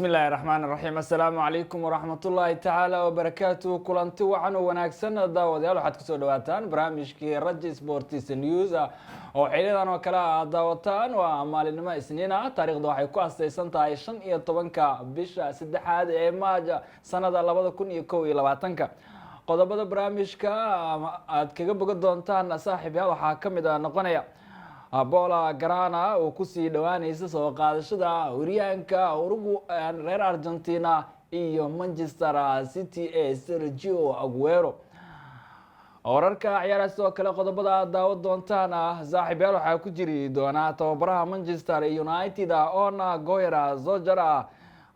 بسم الله الرحمن الرحيم السلام عليكم ورحمة الله تعالى وبركاته كلانتي وعن وناكسن داوديال waxaad ku soo dhawaataan barnaamijkii Rajis Sports News oo xilidan oo kala daawataan waa maalinimo Isniin ah taariikhdu waxay ku aasaysan tahay 15ka bisha 3aad ee Maajo sanada 2021 qodobada barnaamijka aad kaga bogan doontaan saaxiibayaal waxaa kamid noqonaya Bola Grana oo ku sii dhawaanaysa soo qaadashada Hurriyaanka reer Argentina iyo Manchester City ee Sergio Aguero. Wararka ciyaaraha sidoo kale qodobada daawad doontaan saaxiibayaal waxaa ku jiri doona tababaraha Manchester United Ona Goira Zojara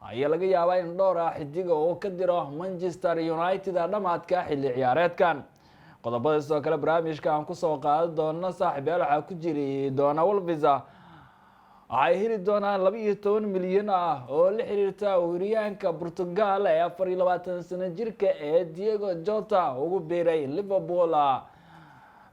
ayaa laga yaabaa in dhowr xidig oo ka diro Manchester United dhamaadka xilli ciyaareedkan. qodobada sidoo kale barnaamijka aan ku soo qaadi doono saaxiibayaal waxaa ku jiri doona Wolves ay heli doonaan 12 milyan oo la xiriirta Hurriyaanka Portugal ee 24 sano jirka ee Diego Jota ugu biiray Liverpool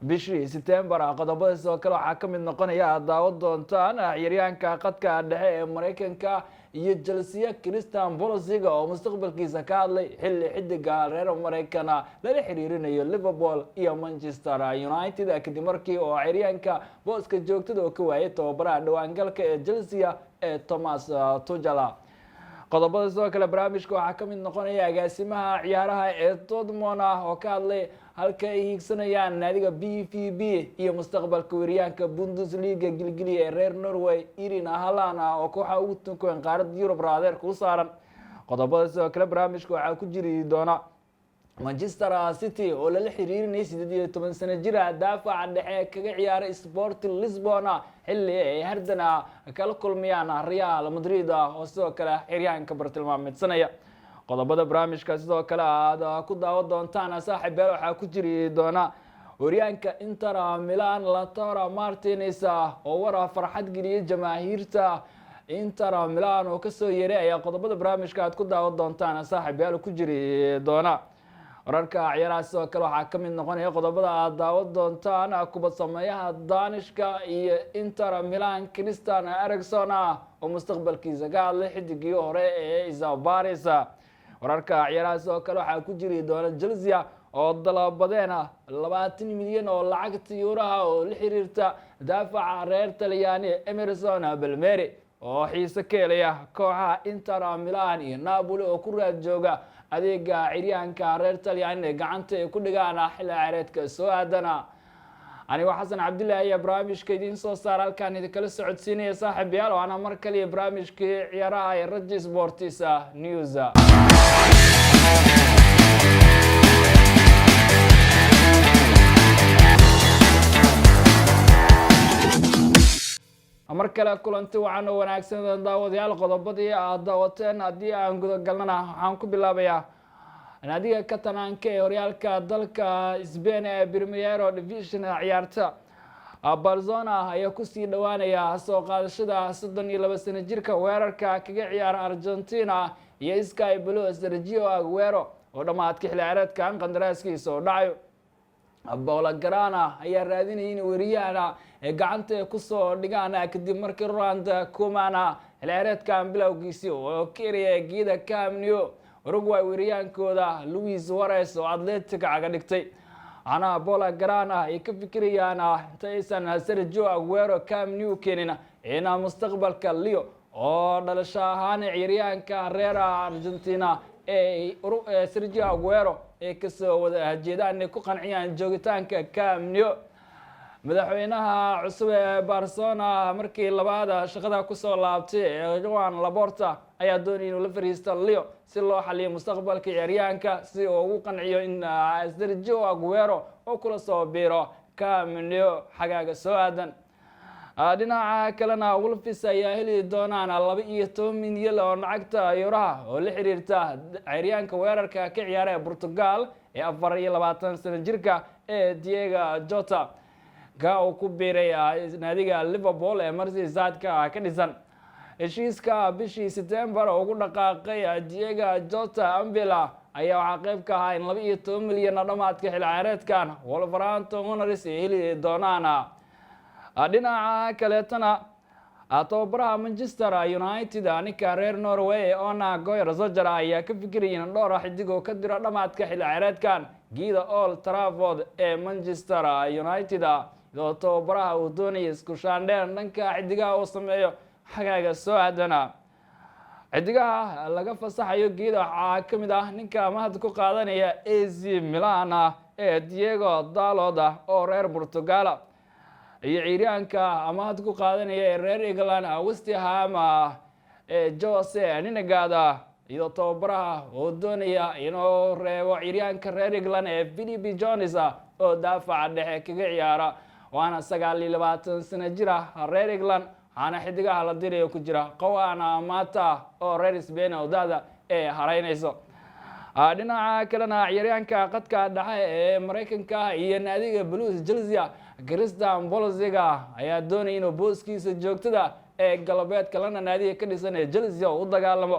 bishii September. qodobada sidoo kale waxaa kamid noqonaya daawad doontaan ciyaaryahanka qadka dhexe ee Mareykanka iyo Chelsea Christian Pulisic oo mustaqbalkiisa ka hadlay xilli xidiga reer Mareykanka la xiriirinayo Liverpool iyo Manchester United kadib markii oo ciyaaryahanka booska joogtada oo ka waayay tababaraha dhawaangalka ee Chelsea ee Thomas Tuchel. qodobada sidoo kale barnaamijka waxaa kamid noqonaya agaasimaha ciyaaraha ee Dortmund oo ka hadlay halka ay higsanayaan naadiga BVB iyo mustaqbalka Hurriyaanka Bundesliga gilgiliya ee reer Norway Erling Haaland oo kooxda ugu tunkan qaaradda Yurub raadeer ku saaran. qodobada sidoo kale barnaamijka waxaa ku jiri doona Manchester City oo la xiriirinay 18 sano jir daafaca dhexe kaga ciyaaray Sporting Lisbon xilli ay hardana kala kulmayaan Real Madrid oo sidoo kale ciyaaryahanka bartilmaameedsanaya. qodobada barnaamijka sidoo kale aad ku daawan doontaan saaxiibayaal waxaa ku jiri doona Hurriyaanka Inter Milan Lautaro Martinez oo war farxad geliyay jamaahiirta Inter Milan oo ka soo yeeray ayaa qodobada barnaamijka aad ku daawan doontaan saaxiibayaal ku jiri doona. wararka ciyaaraha sidoo kale waxaa kamid noqonaya qodobada aad daawan doontaan kubad sameeyaha Danishka iyo Inter Milan Christian Eriksen oo mustaqbalkiisa ka hadlay xidigii hore ee Isaabaris. wararka ciyaaraha sidoo kale waxaa ku jiri doona Chelsea oo dalbadeen 20 milyan oo lacagta euraha oo la xiriirta daafaca reer Talyaani Emerson Palmieri oo xiise ka helaya kooxaha Inter Milan iyo Napoli oo ku raad jooga adeega ciyaaryahanka reer Talyaani gacanta ay ku dhigaan xilli ciyaareedka soo aadana. aniga Xasan Cabdullaahi ayaa barnaamijka idin soo saar halkaan idin kala socodsiinaya saaxiibayaal oo ana mar kale barnaamijkii ciyaaraha ee Rajis Sports News. mar kale kulanti waxaan wanaagsan daawadayaal qodobadii aad daawateen haddii aan guda galnana waxaan ku bilaabayaa naadiga Catalanka ee horyaalka dalka Spain ee Primera Division ciyaarta Barcelona ayaa ku sii dhawaanaya soo qaadashada 32 sano jirka weerarka kaga ciyaara Argentina iyo Sky Blues Sergio Aguero oo dhamaadkii xilli ciyaareedkan qandaraaskiisa oo dhacayo. Bola Grana ayaa raadinayay in Hurriyaanka ee gacanta ku soo dhigaan kadib markii Ronald Koeman xilli ciyaareedkan bilowgiisii oo keenay geeda Camp Nou Uruguay Hurriyaankooda Luis Suarez oo Atletico caga dhigtay. Bola Grana ay ka fikirayaan intaysan Sergio Aguero Camp Nou keenin in mustaqbalka Leo oo dhalasho ahaan ciyaaryahanka reer Argentina ee Sergio Aguero ee ka soo wada jeedaan ku qanciyaan joogitaanka Camp Nou. madaxweynaha cusub ee Barcelona markii labaad shaqada ku soo laabtay Joan Laporta ayaa doonayay inuu la fariisto Leo si loo xaliyo mustaqbalka ciyaaryahanka si uu ugu qanciyo in Sergio Aguero uu kula soo biiro Camp Nou xagaaga soo aadan. dhinaca kalena Wolves ayaa heli doonaan 12 milyan oo lacagta euraha oo la xiriirta ciyaaryahanka weerarka ka ciyaara Portugal ee 24 sano jirka ee Diego Jota ka uu ku biiray naadiga Liverpool ee Merseyside ka dhisan. heshiiska bishii September oo ugu dhaqaaqay Diego Jota Anvila ayaa waxa qayb ka ah in 12 milyan dhamaadka xilli ciyaareedkan Wolverhampton Wanderers ay heli doonaan. dhinaca kaleetana tababaraha Manchester United ninka reer Norway Ona Gunnar Solskjaer ayaa ka fikiraya in dhowr xidig oo ka dira dhamaadka xilli ciyaareedkan geeda Old Trafford ee Manchester United iyadoo tababaraha uu doonayay isku shaandheyn dhanka xidigaha uu sameeyo xagaaga soo aadana xidigaha laga fasaxayo geeda waxaa ka mid ah ninka mahad ku qaadanaya AC Milan ee Diego Dalot oo reer Portugal iyo ciyaaryahanka mahad ku qaadanaya reer England West Ham Jose Lingard iyo tababaraha oo doonaya inuu reebo ciyaaryahanka reer England Philip Jones oo daafaca dhexe kaga ciyaara waana 29 sano jir reer England ana xidigaha la diray ku jira qawaana Mata oo reer Spain oo dada haraynayso dhinaca kalena ciyaaryahanka qadka dhexe ee Mareykanka iyo naadiga Blues Chelsea Christian Pulisic ayaa doonaya inuu booskiisa joogtada ee galbeedka lana naadiga ka dhisan ee Chelsea u dagaalamo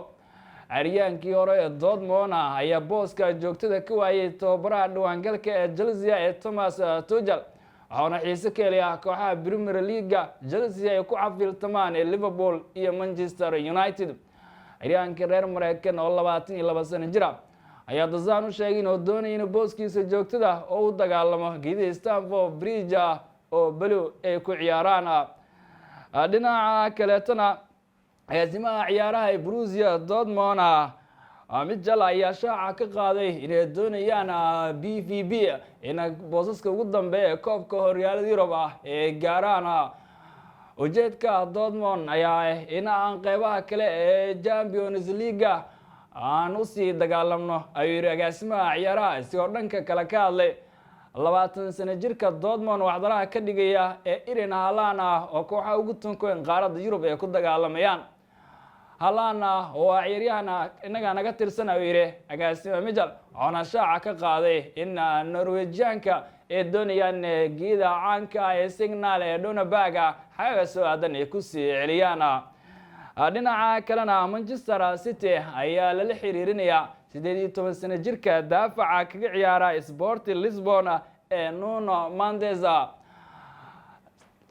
ciyaaryahankii hore ee Dortmund ayaa booska joogtada ka waayay tababaraha dhawaangalka ee Chelsea ee Thomas Tuchel waxaana xiise ka helaya kooxaha Premier League Chelsea ay ku xafiltamaan Liverpool iyo Manchester United ciyaaryahanka reer Mareykan oo 22 sano jir ayaa dazaan u sheegay inuu doonayo inuu booskiisa joogtada oo u dagaalamo geedida Stamford Bridge oo Blue ay ku ciyaaraan dhinaca kaleetana ciyaarsimaha ciyaaraha ee Borussia Dortmund Mitchell ayaa shaaca ka qaaday inay doonayaan BVB in boosaska ugu dambeeya ee koobka horyaalada Yurub ee gaaraan ujeedka Dortmund ayaa in aan qeybaha kale ee Champions League aan u sii dagaalamno ayuu agaasimaha ciyaaraha isagoo dhanka kale ka hadlay 20 sano jirka Dortmund waxdaraha ka dhigaya ee Erling Haaland oo kooxaha ugu tunkoon qaaradda Yurub ay ku dagaalamayaan Haaland oo ciyaaryahan inaga naga tirsan ayuu yiri agaasima Mitchell oo shaaca ka qaaday in Norwegianka ee doonayaan geeda caanka ee Signal ee Donnerberg xaga soo aadan ay ku sii celiyaan dhinaca kalena Manchester City ayaa la xiriirinaya 18 sano jirka daafaca kaga ciyaara Sporting Lisbon ee Nuno Mendes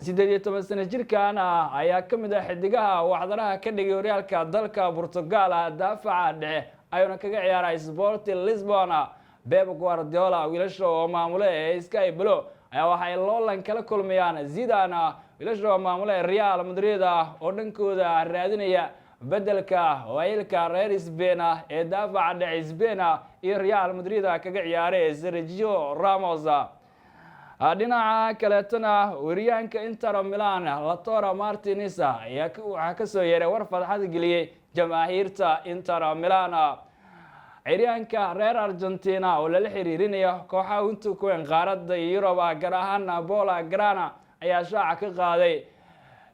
18 sano jirkan ayaa ka mid ah xidigaha waxdaraha ka dhigay horyaalka dalka Portugal daafaca dhexe ayuuna kaga ciyaara Sporting Lisbon Pep Guardiola wiilasha oo maamule ee Sky Blue ayaa waxay loolan kala kulmayaan Zidane wiilasha oo maamule Real Madrid oo dhankooda raadinaya bedelka waylka reer Spain ee daafaca dhexe Spain iyo Real Madrid kaga ciyaaray Sergio Ramos dhinaca kaleetana wariyaanka Inter Milan Lautaro Martinez ayaa waxa ka soo yeeray war farxad geliyay jamaahiirta Inter Milan ciyaaryahanka reer Argentina oo la xiriirinayo kooxaha inta ku qaaradda Yurub gaar ahaan Bola Grana ayaa shaaca ka qaaday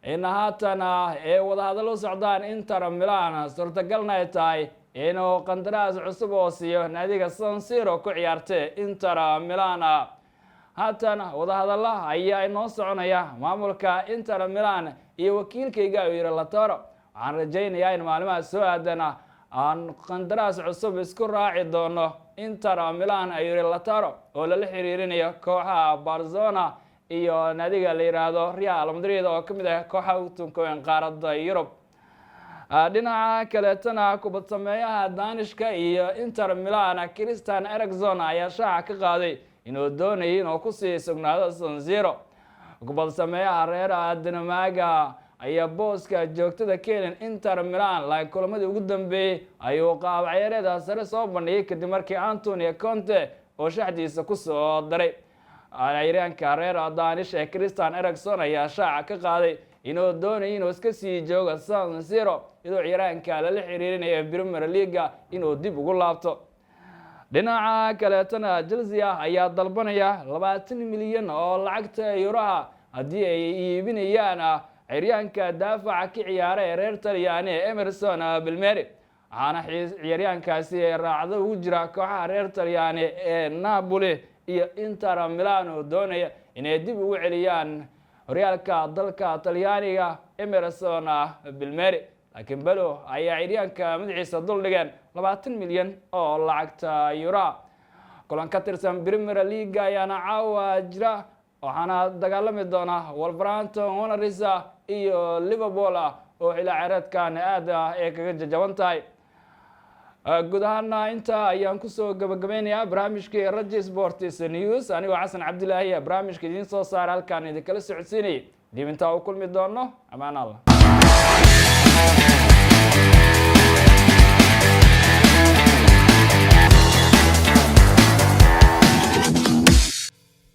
in haatan ee wadahadalo socdaan Inter Milan suurtagalna ay tahay inuu qandaraas cusub oo siiyo naadiga San Siro ku ciyaartay Inter Milan haatan wadahadalo ayaa inoo soconaya maamulka Inter Milan iyo wakiilkayga oo yiri Lautaro waxaan rajaynayaa in maalimaha soo aadana aan qandaraas cusub isku raaci doono Inter Milan ayuu yiri Lautaro oo la xiriirinayo kooxaha Barcelona iyo naadiga la yiraahdo Real Madrid oo kamid ah kooxaha ugu tunkoon qaaradda Yurub dhinaca kaleetana kubad sameeyaha Danishka iyo Inter Milan Christian Eriksen ayaa shaaca ka qaaday inuu doonayo inuu ku sii sugnaado San Siro kubad sameeyaha reer Denmark ayaa booska joogtada keenan Inter Milan la kulamada ugu dambeeyay ayuu qaab ciyaareed sare soo bandhigay kadib markii Antonio Conte oo shaxdiisa ku soo daray ciyaaryahanka reer Danish ee Christian Eriksen ayaa shaaca ka qaaday inuu doonayo inuu iska sii joogo San Siro iyadoo ciyaaryahanka la xiriirinayo Premier League inuu dib ugu laabto dhinaca kaleetana Chelsea ayaa dalbanaya 20 milyan oo lacagta euro haddii ay iibinayaan ciyaaryahanka daafaca ka ciyaara ee reer Talyaani Emerson Palmieri waxaana ciyaaryahankaasi raacdo ugu jira kooxaha reer Talyaani ee Napoli iyo Inter Milan oo doonaya inay dib ugu celiyaan horyaalka dalka Talyaaniga Emerson Palmieri laakiin Balo ayaa ciyaaryahanka madaxiisa dul dhigeen 20 milyan oo lacagta euro kulan ka tirsan Premier League ayaana caawa jira waxaana dagaalami doona Wolverhampton Wanderers iyo Liverpool oo xilli ciyaareedkan aad ay kaga jajaban tahay. guud ahaan inta ayaan kusoo gabagabeynayaa barnaamijkii Raji Sports News anigoo Xasan Cabdilaahi barnaamijka idin soo saar halkaan idin kala socodsiinay dib inta uu kulmi doono amaan Allah